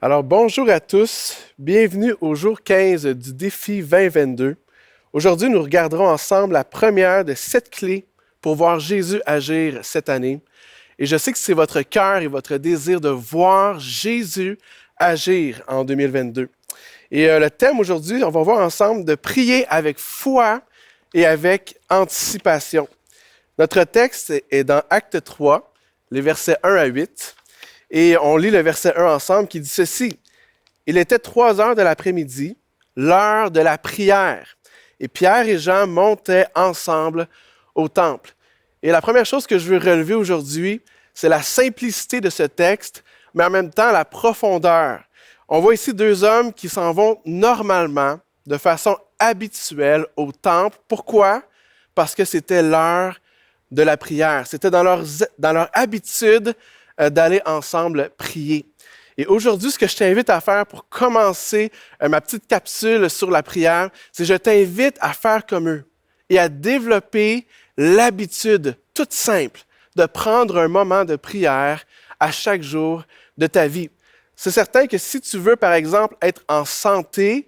Alors, bonjour à tous. Bienvenue au jour 15 du défi 2022. Aujourd'hui, nous regarderons ensemble la première de 7 clés pour voir Jésus agir cette année. Et je sais que c'est votre cœur et votre désir de voir Jésus agir en 2022. Et le thème aujourd'hui, on va voir ensemble de prier avec foi et avec anticipation. Notre texte est dans Acte 3, les versets 1 à 8. Et on lit le verset 1 ensemble qui dit ceci. « Il était 3 heures de l'après-midi, l'heure de la prière. Et Pierre et Jean montaient ensemble au temple. » Et la première chose que je veux relever aujourd'hui, c'est la simplicité de ce texte, mais en même temps la profondeur. On voit ici 2 hommes qui s'en vont normalement, de façon habituelle au temple. Pourquoi? Parce que c'était l'heure de la prière. C'était dans leur habitude d'aller ensemble prier. Et aujourd'hui, ce que je t'invite à faire pour commencer ma petite capsule sur la prière, c'est que je t'invite à faire comme eux et à développer l'habitude toute simple de prendre un moment de prière à chaque jour de ta vie. C'est certain que si tu veux, par exemple, être en santé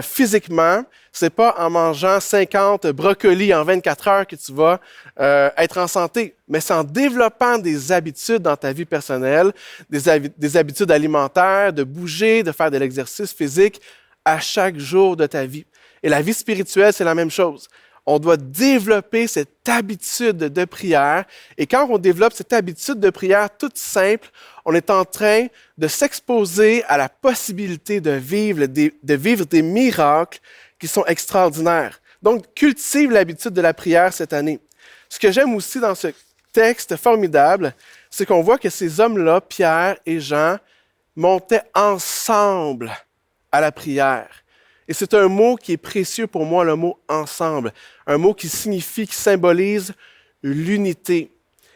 physiquement, c'est pas en mangeant 50 brocolis en 24 heures que tu vas être en santé, mais c'est en développant des habitudes dans ta vie personnelle, des habitudes alimentaires, de bouger, de faire de l'exercice physique à chaque jour de ta vie. Et la vie spirituelle, c'est la même chose. On doit développer cette habitude de prière. Et quand on développe cette habitude de prière toute simple, on est en train de s'exposer à la possibilité de vivre des miracles qui sont extraordinaires. Donc, cultive l'habitude de la prière cette année. Ce que j'aime aussi dans ce texte formidable, c'est qu'on voit que ces hommes-là, Pierre et Jean, montaient ensemble à la prière. Et c'est un mot qui est précieux pour moi, le mot « ensemble ». Un mot qui signifie, qui symbolise l'unité.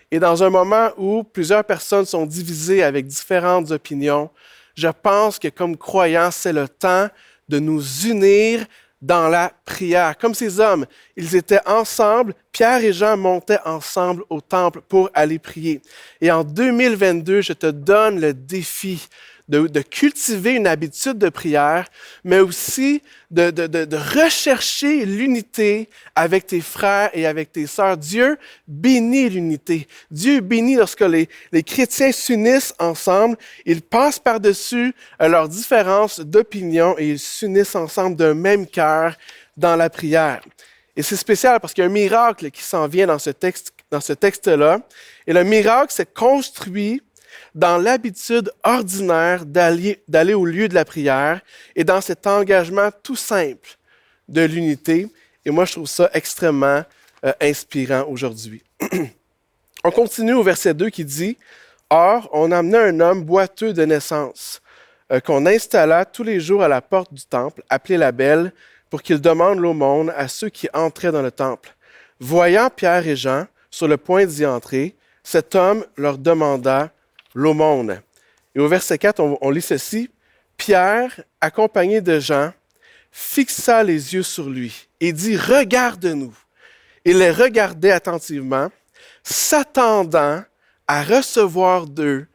Et dans un moment où plusieurs personnes sont divisées avec différentes opinions, je pense que comme croyants, c'est le temps de nous unir dans la prière. Comme ces hommes, ils étaient ensemble, Pierre et Jean montaient ensemble au temple pour aller prier. Et en 2022, je te donne le défi de cultiver une habitude de prière, mais aussi de rechercher l'unité avec tes frères et avec tes sœurs. Dieu bénit l'unité. Dieu bénit lorsque les chrétiens s'unissent ensemble, ils passent par-dessus leurs différences d'opinion et ils s'unissent ensemble d'un même cœur dans la prière. Et c'est spécial parce qu'il y a un miracle qui s'en vient dans ce texte-là. Et le miracle s'est construit dans l'habitude ordinaire d'aller au lieu de la prière et dans cet engagement tout simple de l'unité. Et moi, je trouve ça extrêmement inspirant aujourd'hui. On continue au verset 2 qui dit « Or, on amenait un homme boiteux de naissance, qu'on installa tous les jours à la porte du temple, appelé la Belle, pour qu'il demande l'aumône à ceux qui entraient dans le temple. Voyant Pierre et Jean sur le point d'y entrer, cet homme leur demanda l'aumône. » Et au verset 4, on lit ceci. « Pierre, accompagné de Jean, fixa les yeux sur lui et dit « Regarde-nous ». Il les regardait attentivement, s'attendant à recevoir d'eux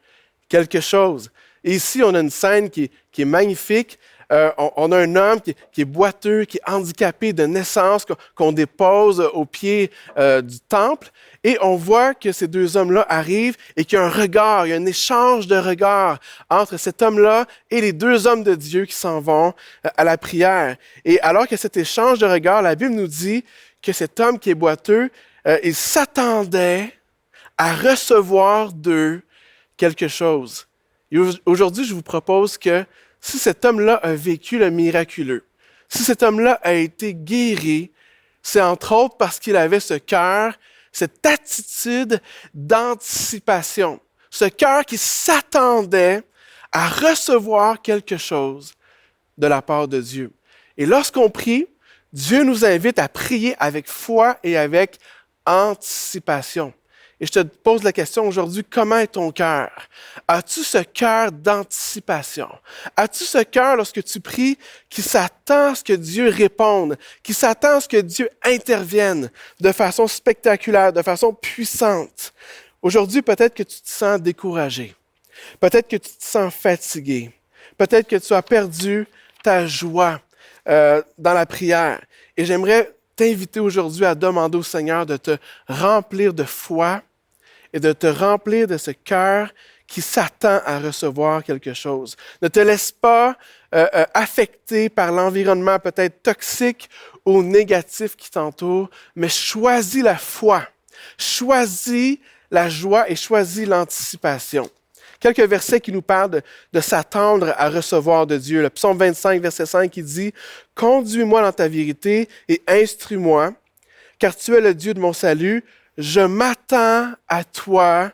quelque chose. Et ici, on a une scène qui est magnifique. On a un homme qui est boiteux, qui est handicapé de naissance, qu'on dépose au pied du temple. Et on voit que ces 2 hommes-là arrivent et qu'il y a un regard, il y a un échange de regards entre cet homme-là et les 2 hommes de Dieu qui s'en vont à la prière. Et alors que cet échange de regards, la Bible nous dit que cet homme qui est boiteux, il s'attendait à recevoir d'eux quelque chose. Et aujourd'hui, je vous propose que si cet homme-là a vécu le miraculeux, si cet homme-là a été guéri, c'est entre autres parce qu'il avait ce cœur, cette attitude d'anticipation, ce cœur qui s'attendait à recevoir quelque chose de la part de Dieu. Et lorsqu'on prie, Dieu nous invite à prier avec foi et avec anticipation. Et je te pose la question aujourd'hui, comment est ton cœur? As-tu ce cœur d'anticipation? As-tu ce cœur, lorsque tu pries, qui s'attend à ce que Dieu réponde, qui s'attend à ce que Dieu intervienne de façon spectaculaire, de façon puissante? Aujourd'hui, peut-être que tu te sens découragé. Peut-être que tu te sens fatigué. Peut-être que tu as perdu ta joie dans la prière. Et j'aimerais t'inviter aujourd'hui à demander au Seigneur de te remplir de foi et de te remplir de ce cœur qui s'attend à recevoir quelque chose. Ne te laisse pas affecter par l'environnement peut-être toxique ou négatif qui t'entoure, mais choisis la foi, choisis la joie et choisis l'anticipation. Quelques versets qui nous parlent de s'attendre à recevoir de Dieu. Le psaume 25, verset 5, qui dit « Conduis-moi dans ta vérité et instruis-moi, car tu es le Dieu de mon salut. Je m'attends à toi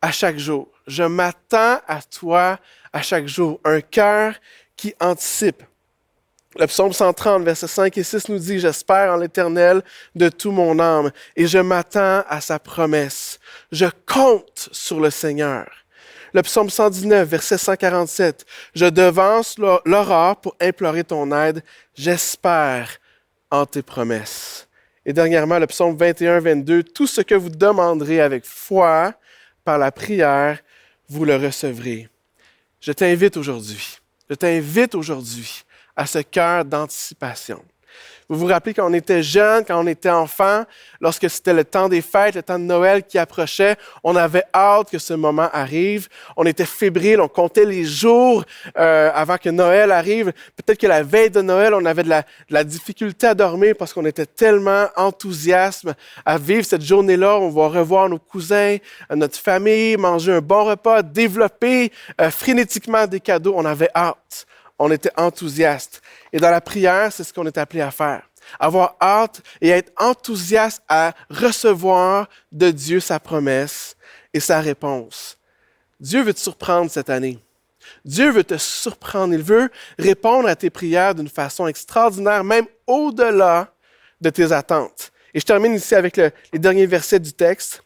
à chaque jour. » Je m'attends à toi à chaque jour. Un cœur qui anticipe. Le psaume 130, versets 5 et 6 nous dit « J'espère en l'Éternel de tout mon âme et je m'attends à sa promesse. Je compte sur le Seigneur. » Le psaume 119, verset 147, « Je devance l'aurore pour implorer ton aide. J'espère en tes promesses. » Et dernièrement, le psaume 21, 22, « Tout ce que vous demanderez avec foi par la prière, vous le recevrez. » Je t'invite aujourd'hui à ce cœur d'anticipation. Vous vous rappelez quand on était jeune, quand on était enfant, lorsque c'était le temps des fêtes, le temps de Noël qui approchait, on avait hâte que ce moment arrive. On était fébrile, on comptait les jours avant que Noël arrive. Peut-être que la veille de Noël, on avait de la difficulté à dormir parce qu'on était tellement enthousiaste à vivre cette journée-là. On va revoir nos cousins, notre famille, manger un bon repas, développer frénétiquement des cadeaux. On avait hâte. On était enthousiaste. Et dans la prière, c'est ce qu'on est appelé à faire. Avoir hâte et être enthousiaste à recevoir de Dieu sa promesse et sa réponse. Dieu veut te surprendre cette année. Dieu veut te surprendre. Il veut répondre à tes prières d'une façon extraordinaire, même au-delà de tes attentes. Et je termine ici avec les derniers versets du texte.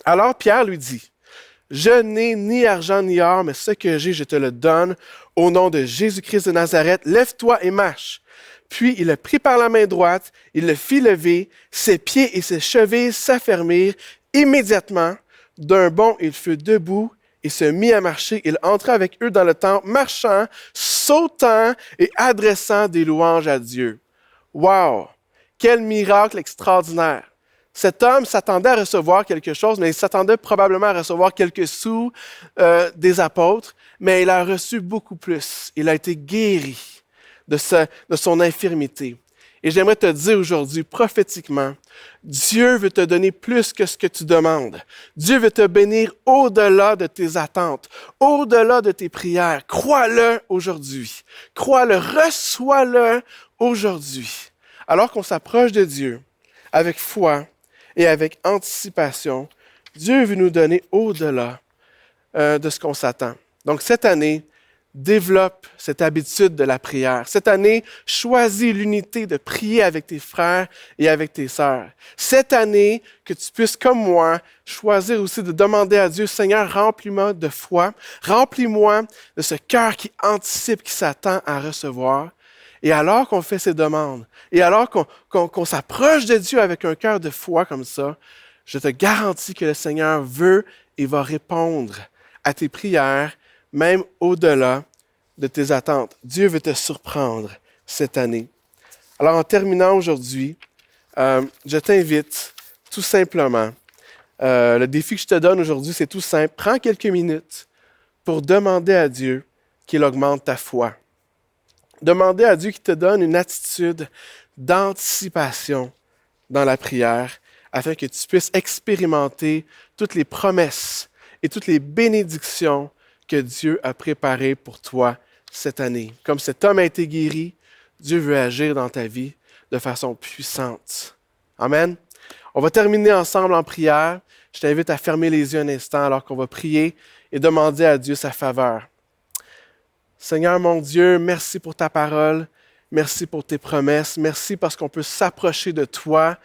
Alors Pierre lui dit, « Je n'ai ni argent ni or, mais ce que j'ai, je te le donne. Au nom de Jésus-Christ de Nazareth, lève-toi et marche. » Puis il le prit par la main droite, il le fit lever, ses pieds et ses chevilles s'affermirent. Immédiatement, d'un bond, il fut debout et se mit à marcher. Il entra avec eux dans le temple, marchant, sautant et adressant des louanges à Dieu. Wow! Quel miracle extraordinaire! Cet homme s'attendait à recevoir quelque chose, mais il s'attendait probablement à recevoir quelques sous des apôtres, mais il a reçu beaucoup plus. Il a été guéri de son infirmité. Et j'aimerais te dire aujourd'hui, prophétiquement, Dieu veut te donner plus que ce que tu demandes. Dieu veut te bénir au-delà de tes attentes, au-delà de tes prières. Crois-le aujourd'hui. Crois-le, reçois-le aujourd'hui. Alors qu'on s'approche de Dieu avec foi et avec anticipation, Dieu veut nous donner au-delà de ce qu'on s'attend. Donc cette année, développe cette habitude de la prière. Cette année, choisis l'unité de prier avec tes frères et avec tes sœurs. Cette année, que tu puisses, comme moi, choisir aussi de demander à Dieu, Seigneur, remplis-moi de foi, remplis-moi de ce cœur qui anticipe, qui s'attend à recevoir. Et alors qu'on fait ces demandes, et alors qu'on s'approche de Dieu avec un cœur de foi comme ça, je te garantis que le Seigneur veut et va répondre à tes prières, même au-delà de tes attentes. Dieu veut te surprendre cette année. Alors, en terminant aujourd'hui, je t'invite tout simplement, le défi que je te donne aujourd'hui, c'est tout simple. Prends quelques minutes pour demander à Dieu qu'il augmente ta foi. Demander à Dieu qu'il te donne une attitude d'anticipation dans la prière afin que tu puisses expérimenter toutes les promesses et toutes les bénédictions que Dieu a préparées pour toi cette année. Comme cet homme a été guéri, Dieu veut agir dans ta vie de façon puissante. Amen. On va terminer ensemble en prière. Je t'invite à fermer les yeux un instant alors qu'on va prier et demander à Dieu sa faveur. Seigneur mon Dieu, merci pour ta parole, merci pour tes promesses, merci parce qu'on peut s'approcher de toi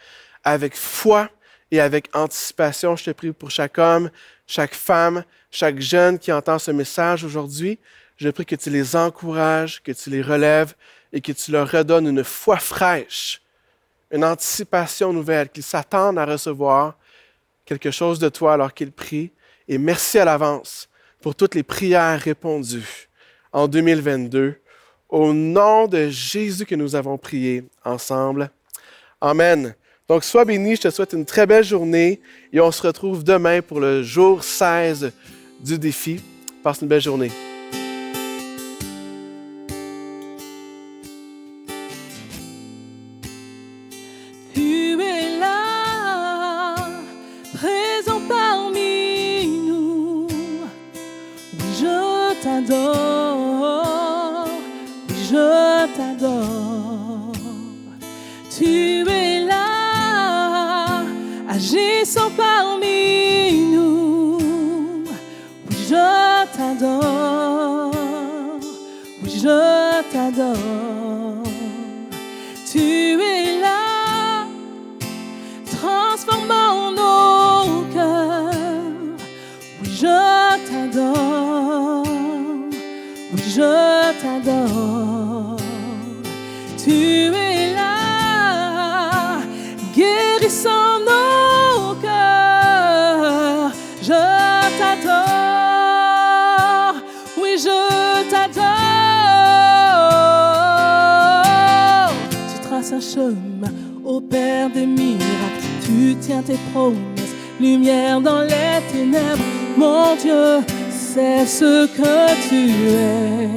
avec foi et avec anticipation. Je te prie pour chaque homme, chaque femme, chaque jeune qui entend ce message aujourd'hui. Je prie que tu les encourages, que tu les relèves et que tu leur redonnes une foi fraîche, une anticipation nouvelle, qu'ils s'attendent à recevoir quelque chose de toi alors qu'ils prient. Et merci à l'avance pour toutes les prières répondues. en 2022. Au nom de Jésus que nous avons prié ensemble. Amen. Donc, sois béni, je te souhaite une très belle journée et on se retrouve demain pour le jour 16 du défi. Passe une belle journée. Tu es là, présent parmi nous. Oui, je t'adore. Oui, je t'adore. Tu es là, agissant parmi nous. Oui, je t'adore. Oui, je t'adore. Tu es là, transformant nos cœurs. Oui, je t'adore. Oui, je t'adore. Tu es là, guérissant nos cœurs. Je t'adore. Oui, je t'adore. Tu traces un chemin au Père des miracles. Tu tiens tes promesses, lumière dans les ténèbres. Mon Dieu, c'est ce que tu es.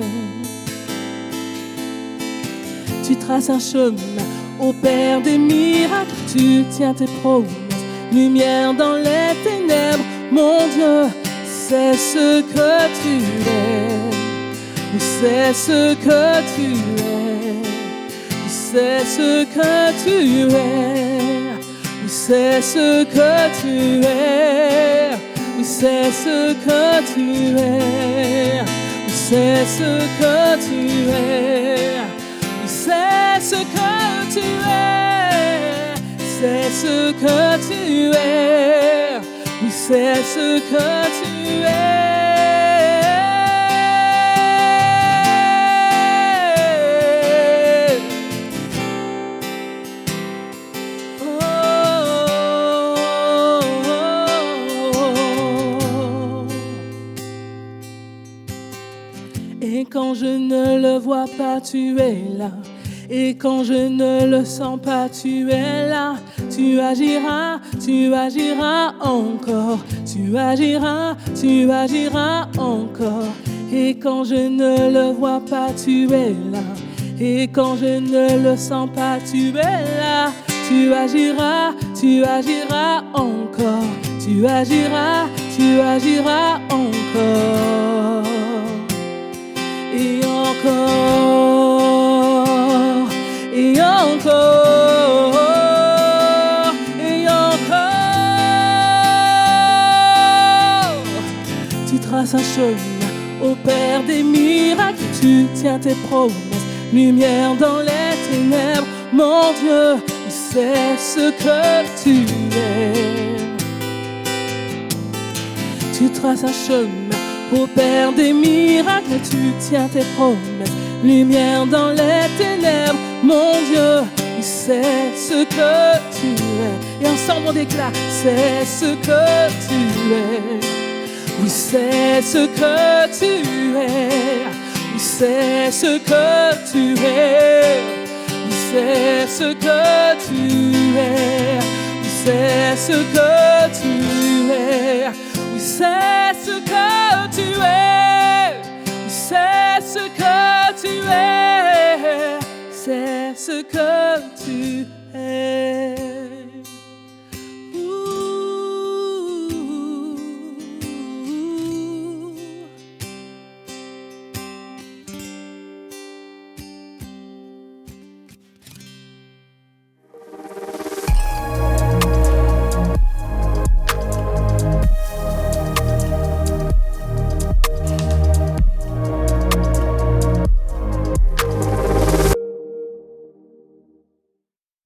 Tu traces un chemin au Père des miracles. Tu tiens tes promesses, lumière dans les ténèbres. Mon Dieu, c'est ce que tu es. Oui, c'est ce que tu es. Oui, c'est ce que tu es. Oui, c'est ce que tu es. Oui, c'est ce que tu es. Oui, c'est ce que tu es. Oui, c'est ce que tu es. C'est ce que tu es. Oui, c'est ce que tu es. Et quand je ne le vois pas, tu es là. Et quand je ne le sens pas, tu es là. Tu agiras encore. Tu agiras encore. Et quand je ne le vois pas, tu es là. Et quand je ne le sens pas, tu es là. Tu agiras encore. Tu agiras encore. Et encore, et encore, et encore. Tu traces un chemin au Père des miracles. Tu tiens tes promesses, lumière dans les ténèbres. Mon Dieu, c'est ce que tu es. Tu traces un chemin au Père des miracles, tu tiens tes promesses, lumière dans les ténèbres. Mon Dieu, c'est ce que tu es. Et ensemble on déclare, c'est ce que tu es. Oui, c'est ce que tu es. Oui, c'est ce que tu es. Oui, c'est ce que tu es. Oui, c'est ce que tu es. Oui, c'est ce que tu es. Oui, c'est ce que tu es. C'est ce que tu es.